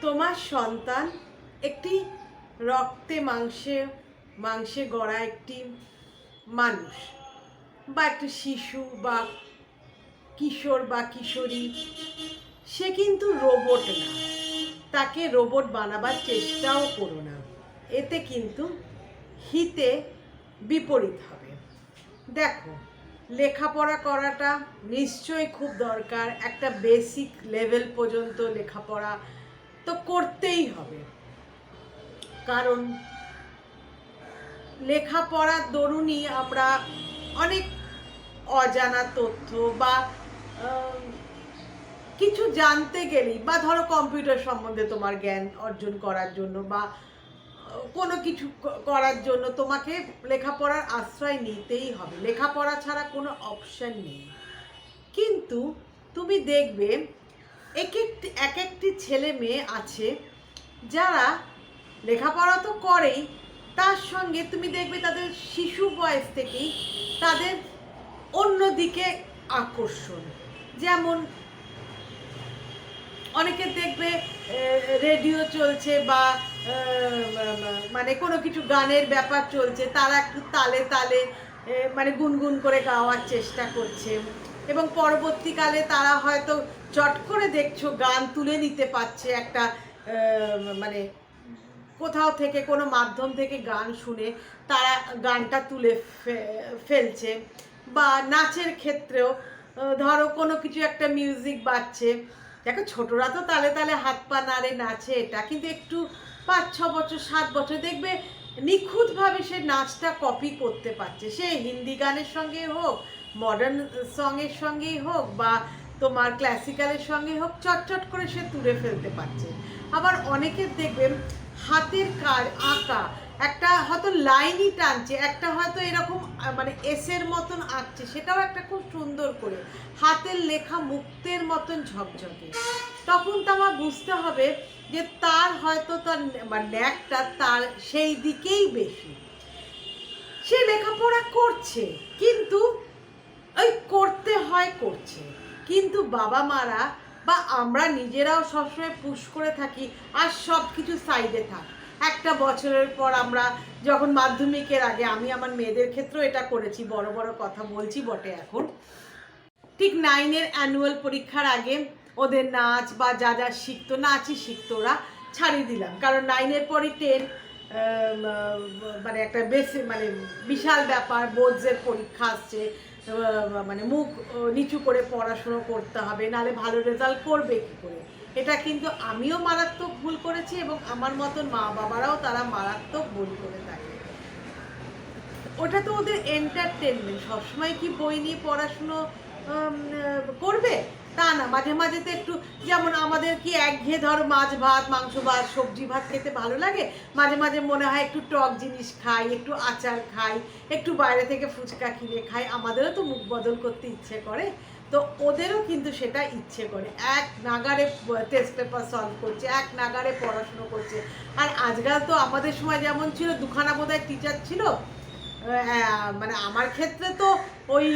তোমার সন্তান একটি রক্তে মাংসে মাংসে গড়া একটি মানুষ বা একটি শিশু বা কিশোর বা কিশোরী, সে কিন্তু রোবট না। তাকে রোবট বানাবার চেষ্টাও করো না, এতে কিন্তু হিতে বিপরীত হবে। দেখো, লেখাপড়া করাটা নিশ্চয়ই খুব দরকার। একটা বেসিক লেভেল পর্যন্ত লেখাপড়া তো করতেই হবে, কারণ লেখাপড়ার দরুনই আমরা অনেক অজানা তথ্য বা কিছু জানতে গেলেই, বা ধরো কম্পিউটার সম্বন্ধে তোমার জ্ঞান অর্জন করার জন্য বা কোনো কিছু করার জন্য তোমাকে লেখাপড়ার আশ্রয় নিতেই হবে। লেখাপড়া ছাড়া কোনো অপশন নেই। কিন্তু তুমি দেখবে এক একটি ছেলে মেয়ে আছে যারা লেখাপড়া তো করেই, তার সঙ্গে তুমি দেখবে তাদের শিশু বয়স থেকেই তাদের অন্যদিকে আকর্ষণ। যেমন অনেকে দেখবে রেডিও চলছে বা মানে কোনো কিছু গানের ব্যাপার চলছে, তারা একটু তালে তালে মানে গুনগুন করে গাওয়ার চেষ্টা করছে, এবং পরবর্তীকালে তারা হয়তো চট করে দেখছো গান তুলে নিতে পারছে একটা মানে কোথাও থেকে কোনো মাধ্যম থেকে গান শুনে তারা গানটা তুলে ফেলছে। বা নাচের ক্ষেত্রেও ধরো কোনো কিছু একটা মিউজিক বাজছে, দেখো ছোটরা তো তালে তালে হাত পা নাড়ে নাচে, এটা কিন্তু একটু 5-6 বছর 7 বছর দেখবে নিখুঁতভাবে সে নাচটা কপি করতে পারছে। সে হিন্দি গানের সঙ্গে হোক, মডার্ন সঙের সঙ্গেই হোক বা তোমার ক্লাসিক্যালের সঙ্গে হোক, চটচট করে সে তুলে ফেলতে পারছে। আবার অনেকের দেখবেন হাতের কাজ আঁকা, একটা হয়তো লাইনই টানছে, একটা হয়তো এরকম মানে এসের মতন আঁকছে, সেটাও একটা খুব সুন্দর করে হাতের লেখা মুক্তের মতন ঝকঝকে। তখন তো আমার বুঝতে হবে যে তার হয়তো তার ন্যাকটা তার সেই দিকেই বেশি। সে লেখাপড়া করছে, কিন্তু ওই করতে হয় করছে, কিন্তু বাবা মারা বা আমরা নিজেরাও সবসময় পুশ করে থাকি আর সব কিছু সাইডে থাক। একটা বছরের পর আমরা যখন মাধ্যমিকের আগে, আমি আমার মেয়েদের ক্ষেত্রেও এটা করেছি, বড় বড় কথা বলছি বটে, এখন ঠিক 9-এর অ্যানুয়াল পরীক্ষার আগে ওদের নাচ বা যা যা শিখতো, নাচই শিখতো, ওরা ছাড়িয়ে দিলাম। কারণ 9-এর পরই 10 মানে একটা বেশি মানে বিশাল ব্যাপার, বোর্ডসের পরীক্ষা আসছে, মানে মুখ নিচু করে পড়াশুনো করতে হবে, নাহলে ভালো রেজাল্ট করবে কী করে। এটা কিন্তু আমিও মারাত্মক ভুল করেছি, এবং আমার মতন মা বাবারাও তারা মারাত্মক ভুল করে থাকে। ওটা তো ওদের এন্টারটেনমেন্ট, সবসময় কি বই নিয়ে পড়াশুনো করবে তা না। মাঝে মাঝে তো একটু, যেমন আমাদের কি একঘেয়ে ধর মাছ ভাত মাংস ভাত সবজি ভাত খেতে ভালো লাগে, মাঝে মাঝে মনে হয় একটু টক জিনিস খাই, একটু আচার খাই, একটু বাইরে থেকে ফুচকা কিনে খাই, আমাদেরও তো মুখ বদল করতে ইচ্ছে করে। তো ওদেরও কিন্তু সেটা ইচ্ছে করে, এক নাগারে টেস্ট পেপার সলভ করছে, এক নাগারে পড়াশুনো করছে। আর আজকাল তো আমাদের সময় যেমন ছিল, দুখানা বোধহয় টিচার ছিল, মানে আমার ক্ষেত্রে তো ওই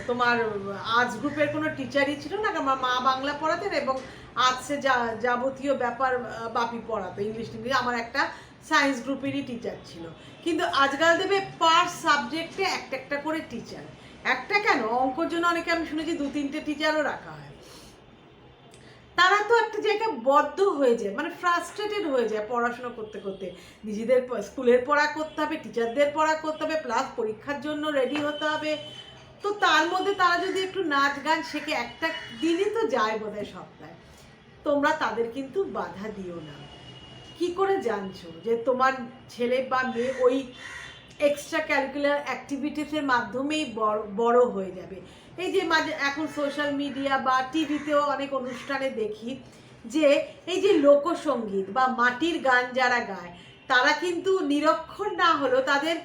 তোমার আর্টস গ্রুপের কোনো টিচারই ছিল না, আমার মা বাংলা পড়াতেন এবং আর্টসে যাবতীয় ব্যাপার বাপি পড়াতো, ইংলিশ টিংলিশ। আমার একটা সায়েন্স গ্রুপেরই টিচার ছিল। কিন্তু আজকাল দেবে পার সাবজেক্টে একটা একটা করে টিচার। একটা কেন, অঙ্কর জন্য অনেকে আমি শুনেছি 2-3টে টিচারও রাখা হয়। তারা তো একটা জায়গায় বদ্ধ হয়ে যায়, মানে ফ্রাস্ট্রেটেড হয়ে যায় পড়াশোনা করতে করতে। নিজেদের স্কুলের পড়া করতে হবে, টিচারদের পড়া করতে হবে, প্লাস পরীক্ষার জন্য রেডি হতে হবে। তো তার মধ্যে তারা যদি একটু নাচ গান শেখে, একটা দিনই তো যায় বোধহয় সপ্তাহে, তোমরা তাদের কিন্তু বাধা দিও না। কি করে জানছো যে তোমার ছেলে বা মেয়ে ওই এক্সট্রা ক্যারিকুলার অ্যাক্টিভিটিসের মাধ্যমেই বড় হয়ে যাবে? এই যে মাঝে এখন সোশ্যাল মিডিয়া বা টিভিতেও অনেক অনুষ্ঠানে দেখি যে এই যে লোকসঙ্গীত বা মাটির গান যারা গায়, তারা কিন্তু নিরক্ষর না হলেও তাদের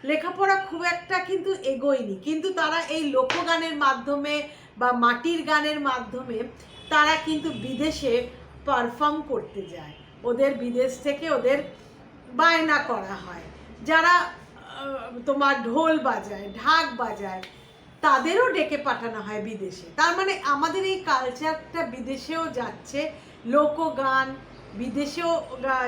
লেখাপড়া খুব একটা কিন্তু এগোয়নি, কিন্তু তারা এই লোকগানের মাধ্যমে বা মাটির গানের মাধ্যমে তারা কিন্তু বিদেশে পারফর্ম করতে যায়। ওদের বিদেশ থেকে ওদের বায়না করা হয়, যারা তোমার ঢোল বাজায়, ঢাক বাজায়, তাদেরও ডেকে পাঠানো হয় বিদেশে। তার মানে আমাদের এই কালচারটা বিদেশেও যাচ্ছে, লোকগান বিদেশেও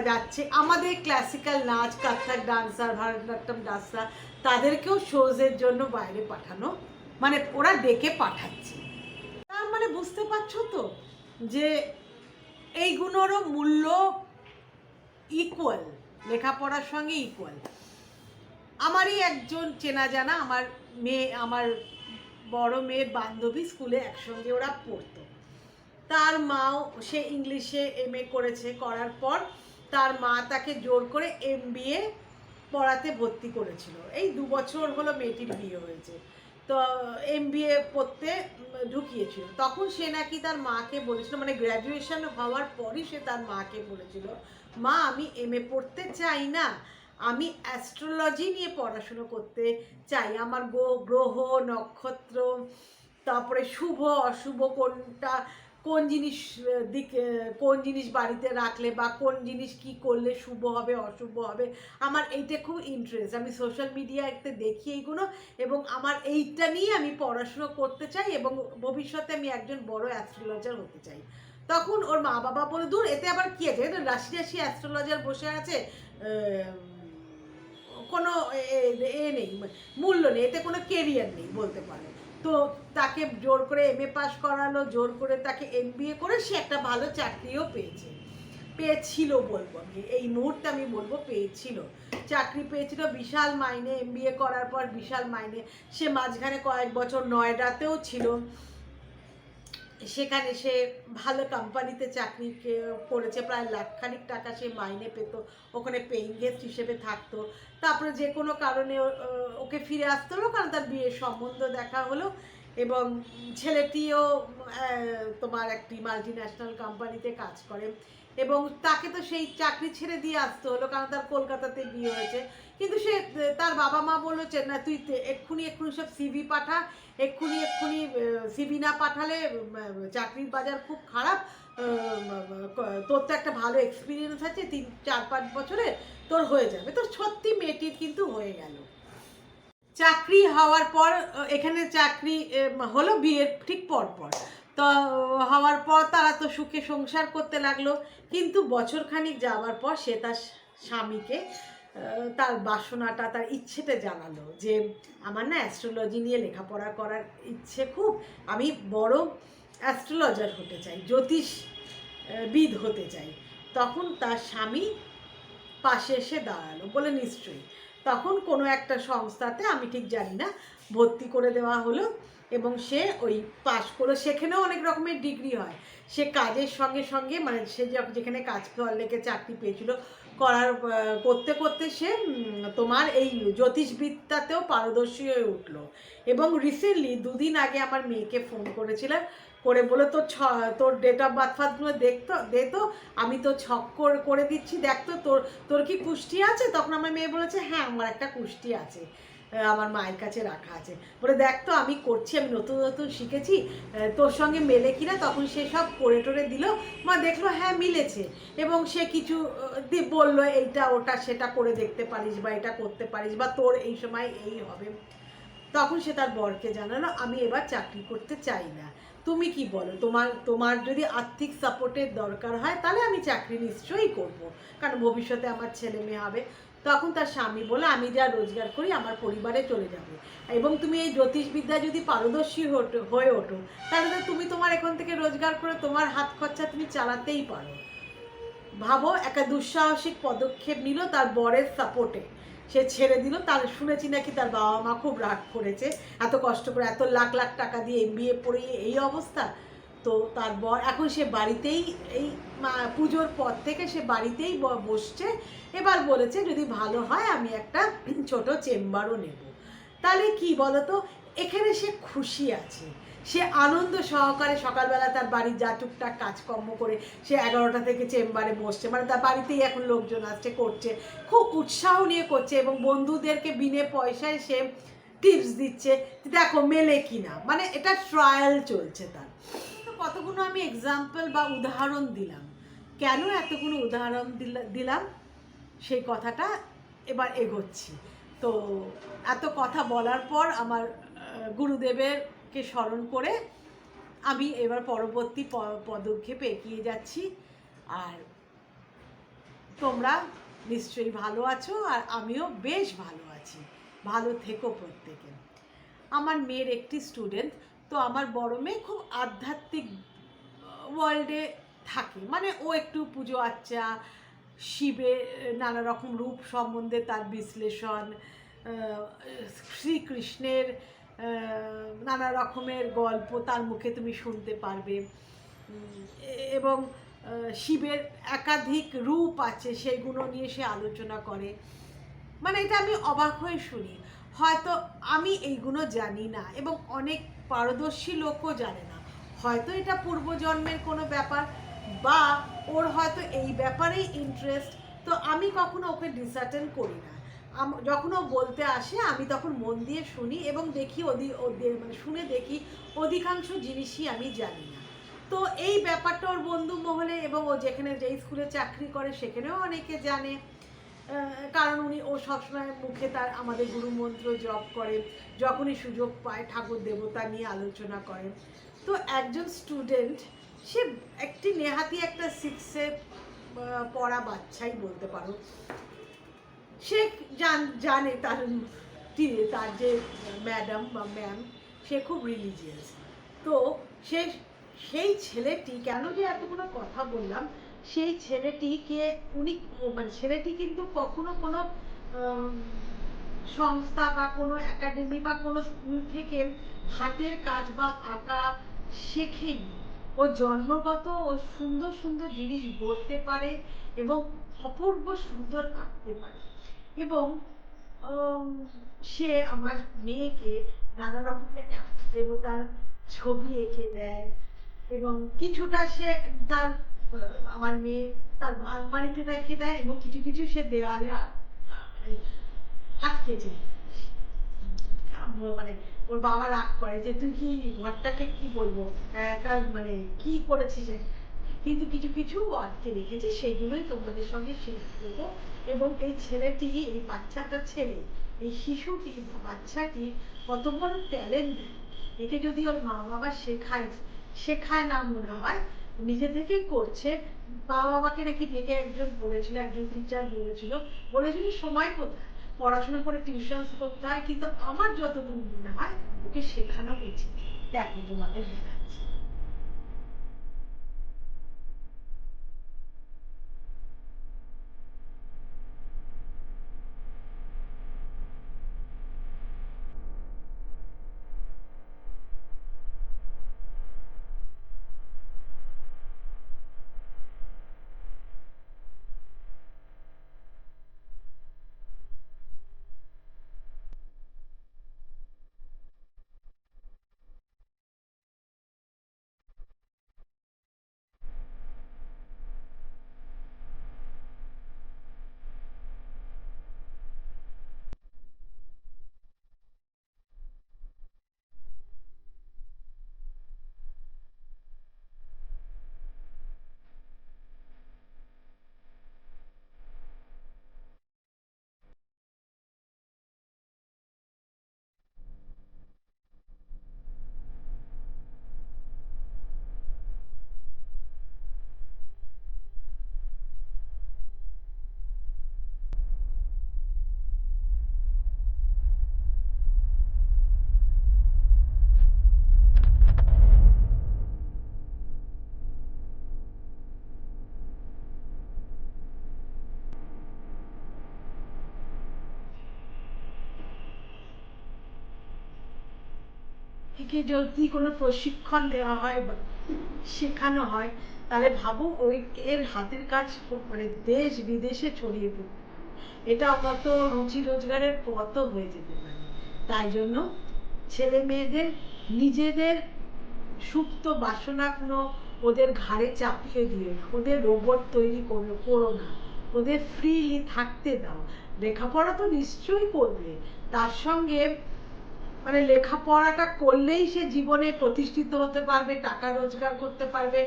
যাচ্ছে। আমাদের ক্লাসিক্যাল নাচ, কত্থক ডান্সার, ভারতনাট্যম ডান্সার, তাদেরকেও শোজের জন্য বাইরে পাঠানো, মানে ওরা ডেকে পাঠাচ্ছে। তার মানে বুঝতে পারছো তো যে এইগুলোরও মূল্য ইকুয়াল, লেখাপড়ার সঙ্গে ইকুয়াল। আমারই একজন চেনা জানা, আমার বড় মেয়ের বান্ধবী, স্কুলে একসঙ্গে ওরা পড়তো। তার মাও, সে ইংলিশে MA করেছে, করার পর তার মা তাকে জোর করে MBA পড়াতে ভর্তি করেছিল। এই 2 বছর হলো মেয়েটির বিয়ে হয়েছে, তো MBA পড়তে ঢুকিয়েছিল। তখন সে নাকি তার মাকে বলেছিল, মানে গ্র্যাজুয়েশন হওয়ার পরই সে তার মাকে বলেছিল, মা আমি MA পড়তে চাই না, আমি অ্যাস্ট্রোলজি নিয়ে পড়াশুনো করতে চাই। আমার গ্রহ নক্ষত্র, তারপরে শুভ অশুভ কোনটা, কোন জিনিস কোন জিনিস বাড়িতে রাখলে বা কোন জিনিস কি করলে শুভ হবে অশুভ হবে, আমার এইটা খুব ইন্টারেস্ট। আমি সোশ্যাল মিডিয়াতে দেখি এইগুলো, এবং আমার এইটা নিয়ে আমি পড়াশুনো করতে চাই, এবং ভবিষ্যতে আমি একজন বড় অ্যাস্ট্রোলজার হতে চাই। তখন ওর মা বাবা বলে, দূর, এতে আবার কি আছে, এটা রাশি রাশি অ্যাস্ট্রোলজার বসে আছে, কোনো নেই, মূল্য নেই, এতে কোনো কেরিয়ার নেই বলতে পারে। তো তাকে জোর করে MA পাস করালো, জোর করে তাকে MBA করে সে একটা ভালো চাকরিও পেয়েছিল বলবো আমি, এই মুহূর্তে আমি বলবো পেয়েছিল, চাকরি পেয়েছিল, বিশাল মাইনে, MBA করার পর বিশাল মাইনে। সে মাঝখানে কয়েক বছর নয়ডাতেও ছিল, সেখানে সে ভালো কোম্পানিতে চাকরি করেছে, প্রায় লাখখানিক টাকা সে মাইনে পেত, ওখানে পেইং গেস্ট হিসেবে থাকতো। তারপরে যে কোনো কারণে ওকে ফিরে আসতে হলো, কারণ তার বিয়ের সম্বন্ধ দেখা হলো, এবং ছেলেটিও তোমার একটি মাল্টিন্যাশনাল কোম্পানিতে কাজ করে, এবং তাকে তো সেই চাকরি ছেড়ে দিয়ে আসতে হলো, কারণ তার কলকাতাতে বিয়ে হয়েছে। কিন্তু সে, তার বাবা মা বললো যে না, তুই এক্ষুনি সব CV পাঠা, এক্ষুনি CV না পাঠালে চাকরির বাজার খুব খারাপ, তোর তো একটা ভালো এক্সপিরিয়েন্স আছে 3-4-5 বছরে, তোর হয়ে যাবে। তো সত্যি মেয়েটির কিন্তু হয়ে গেল। চাকরি হওয়ার পর, এখানে চাকরি হলো বিয়ের ঠিক পর তো হওয়ার পর তারা তো সুখে সংসার করতে লাগলো। কিন্তু বছরখানিক যাওয়ার পর সে তার স্বামীকে তার বাসনাটা, তার ইচ্ছেটা জানালো যে আমার না অ্যাস্ট্রোলজি নিয়ে লেখাপড়া করার ইচ্ছে খুব, আমি বড় অ্যাস্ট্রোলজার হতে চাই, জ্যোতিষবিদ হতে চাই। তখন তার স্বামী পাশে এসে দাঁড়ালো, বলে নিশ্চয়ই। তখন কোনো একটা সংস্থাতে, আমি ঠিক জানি না, ভর্তি করে দেওয়া হলো, এবং সে ওই পাশ করে, সেখানেও অনেক রকমের ডিগ্রি হয়। সে কাজের সঙ্গে সঙ্গে, মানে সে যেখানে কাজ লেগে চাকরি পেয়েছিল, করতে করতে সে তোমার এই জ্যোতিষবিদ্যাতেও পারদর্শী হয়ে উঠলো। এবং রিসেন্টলি 2 দিন আগে আমার মেয়েকে ফোন করেছিলাম, করে বলে তোর ডেট অফ বার্থগুলো দে তো, আমি তো ছক করে দিচ্ছি, দেখ তো তোর কি কুষ্টি আছে। তখন আমার মেয়ে বলেছে, হ্যাঁ আমার একটা কুষ্টি আছে, আমার মায়ের কাছে রাখা আছে। বলে দেখ তো আমি করছি, আমি নতুন নতুন শিখেছি, তোর সঙ্গে মেলে কিনা। তখন সে সব করে টোরে দিল, মা দেখলো হ্যাঁ মিলেছে, এবং সে কিছু বললো, এইটা ওটা সেটা করে দেখতে পারিস, বা এটা করতে পারিস, বা তোর এই সময় এই হবে। তখন সে তার বরকে জানালো, আমি এবার চাকরি করতে চাই না, তুমি কি বলো, তোমার যদি আর্থিক সাপোর্টের দরকার হয় তাহলে আমি চাকরি নিশ্চয়ই করব, কারণ ভবিষ্যতে আমার ছেলে মেয়ে হবে। তখন তার স্বামী বলে, আমি যা রোজগার করি আমার পরিবারে চলে যাবে, এবং তুমি এই জ্যোতিষবিদ্যা যদি পারদর্শী হয়ে ওঠো, তাহলে তো তুমি তোমার এখান থেকে রোজগার করে তোমার হাত খরচা তুমি চালাতেই পারো। ভাবো, একটা দুঃসাহসিক পদক্ষেপ নিল তার বরের সাপোর্টে, সে ছেড়ে দিল। তার শুনেছি নাকি তার বাবা মা খুব রাগ করেছে, এত কষ্ট করে এত লাখ লাখ টাকা দিয়ে MBA পড়িয়ে এই অবস্থা। তো তার বর এখন সে বাড়িতেই, এই পুজোর পর থেকে সে বাড়িতেই বসছে। এবার বলেছে যদি ভালো হয় আমি একটা ছোট চেম্বারও নেব। তাহলে কি বলতো, এখানে সে খুশি আছে, সে আনন্দ সহকারে সকালবেলা তার বাড়ির যা টুকটাক কাজকর্ম করে সে 11টা থেকে চেম্বারে বসছে, মানে তার বাড়িতেই এখন লোকজন আসছে, করছে, খুব উৎসাহ নিয়ে করছে, এবং বন্ধুদেরকে বিনে পয়সায় সে টিপস দিচ্ছে, দেখো মেলে কিনা, মানে এটা ট্রায়াল চলছে তার। তো কতগুলো আমি এক্সাম্পল বা উদাহরণ দিলাম, কেন এতগুলো উদাহরণ দিলাম সেই কথাটা এবার এগোচ্ছি। তো এত কথা বলার পর আমার গুরুদেবেরকে স্মরণ করে আমি এবার পরবর্তী পদক্ষেপে এগিয়ে যাচ্ছি। আর তোমরা নিশ্চয়ই ভালো আছো, আর আমিও বেশ ভালো আছি। ভালো থেকো প্রত্যেকে। আমার মেয়ের একটি স্টুডেন্ট, তো আমার বড় মেয়ে খুব আধ্যাত্মিক ওয়ার্ল্ডে থাকে, মানে ও একটু পুজো আর্চা, শিবের নানা রকম রূপ সম্বন্ধে তার বিশ্লেষণ, শ্রীকৃষ্ণের নানা রকমের গল্প তার মুখে তুমি শুনতে পারবে, এবং শিবের একাধিক রূপ আছে সেগুলো নিয়ে সে আলোচনা করে। মানে এটা আমি অবাক হয়ে শুনি, হয়তো আমি এইগুলো জানি না এবং অনেক পারদর্শী লোকও জানে না, হয়তো এটা পূর্বজন্মের কোনো ব্যাপার, বা ওর হয়তো এই ব্যাপারেই ইন্টারেস্ট। তো আমি কখনো ওকে ডিসার্টেন করি না, যখন ও বলতে আসে আমি তখন মন দিয়ে শুনি এবং দেখি মানে শুনে দেখি অধিকাংশ জিনিসই আমি জানি না। তো এই ব্যাপারটা ওর বন্ধু মহলে এবং ও যেই স্কুলে চাকরি করে সেখানেও অনেকে জানে, কারণ ও সবসময় মুখে তার আমাদের গুরুমন্ত্র জপ করে, যখনই সুযোগ পায় ঠাকুর দেবতা নিয়ে আলোচনা করে। তো একজন স্টুডেন্ট, সে একটি নেহাতি একটা 6-এ পড়া বাচ্চাই বলতে পারো, সে জানে তার যে ম্যাডাম বা ম্যাম সে খুব রিলিজিয়াস। তো সেই ছেলেটি, কেন যে এতগুলো কথা বললাম, সেই ছেলেটিকে মানে ছেলেটি কিন্তু কখনো কোনো সংস্থা বা কোনো একাডেমি বা কোনো স্কুল থেকে হাতের কাজ বা আঁকা শেখেনি। ও জন্মগত ও সুন্দর সুন্দর জিনিস গড়তে পারে এবং অপূর্ব সুন্দর আঁকতে পারে। এবং সে আমার মেয়েকে নানা রকমের দেবতার ছবি এঁকে দেয়, এবং কিছুটা সে তার আমার মেয়ে তার আলমারিতে রেখে দেয় এবং কিছু কিছু সে দেওয়ালে আটকে যায়। মানে ওর বাবা রাগ করে যে তুই কি ঘরটাকে কি বলবো, মানে কি করেছিস, কিন্তু কিছু কিছু আটকে রেখেছি, সেইগুলোই তোমাদের সঙ্গে শেয়ার করবো। এবং এই ছেলেটি, এই বাচ্চাটা ছেলে, এই শিশুটি বাচ্চাটি কত বড় ট্যালেন্ট, একে যদি ওর মা বাবা শেখায় না মনে হয়, নিজে থেকেই করছে। বাবা বাবাকে নাকি ডেকে একজন বলেছিল, একজন টিচার বলেছিল সময় কোথায়, পড়াশোনা করে টিউশন করতে হয়, কিন্তু আমার যতদূর মনে হয় ওকে শেখানো উচিত। দেখো তোমাদের দেখাচ্ছি। একে যদি কোনো প্রশিক্ষণ দেওয়া হয় বা শেখানো হয়, তাহলে ভাবো এর হাতের কাজ মানে দেশ বিদেশে ছড়িয়ে পড়বে, এটা কত রুজি রোজগারের পথও হয়ে যেতে পারে। তাই জন্য ছেলে মেয়েদের নিজেদের সুপ্ত বাসনাগুলো ওদের ঘাড়ে চাপিয়ে দিও না, ওদের রোবট তৈরি করো না, ওদের ফ্রিলি থাকতে দাও। লেখাপড়া তো নিশ্চয়ই করবে, তার সঙ্গে মানে লেখাপড়াটা করলেই সে জীবনে প্রতিষ্ঠিত হতে পারবে, টাকা রোজগার করতে পারবে,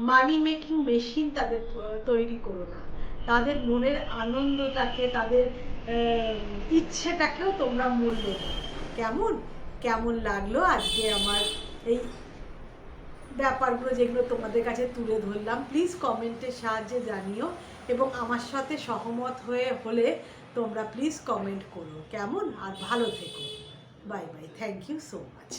মানি মেকিং মেশিন তাদের তৈরি করো না। তাদের মনের আনন্দটাকে, তাদের ইচ্ছেটাকেও তোমরা মূল্য দাও। কেমন কেমন লাগলো আজকে আমার এই ব্যাপারগুলো, যেগুলো তোমাদের কাছে তুলে ধরলাম, প্লিজ কমেন্টের সাহায্যে জানিও। এবং আমার সাথে সহমত হলে তোমরা প্লিজ কমেন্ট করো, কেমন? আর ভালো থেকো। Bye bye, thank you so much.